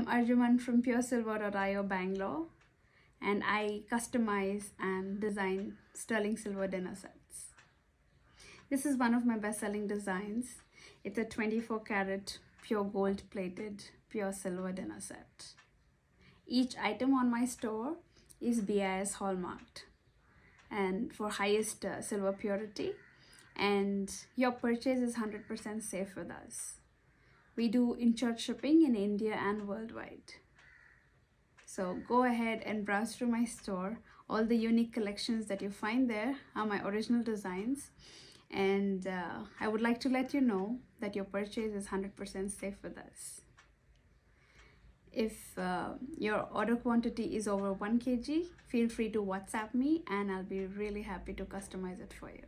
I'm Arjuman from PureSilver.io, Bangalore, and I customize and design sterling silver dinner sets. This is one of my best-selling designs. It's a 24 karat pure gold plated pure silver dinner set. Each item on my store is BIS hallmarked and for highest silver purity, and your purchase is 100% safe with us. We do insured shipping in India and worldwide. So go ahead and browse through my store. All the unique collections that you find there are my original designs. And I would like to let you know that your purchase is 100% safe with us. If your order quantity is over 1 kg, feel free to WhatsApp me and I'll be really happy to customize it for you.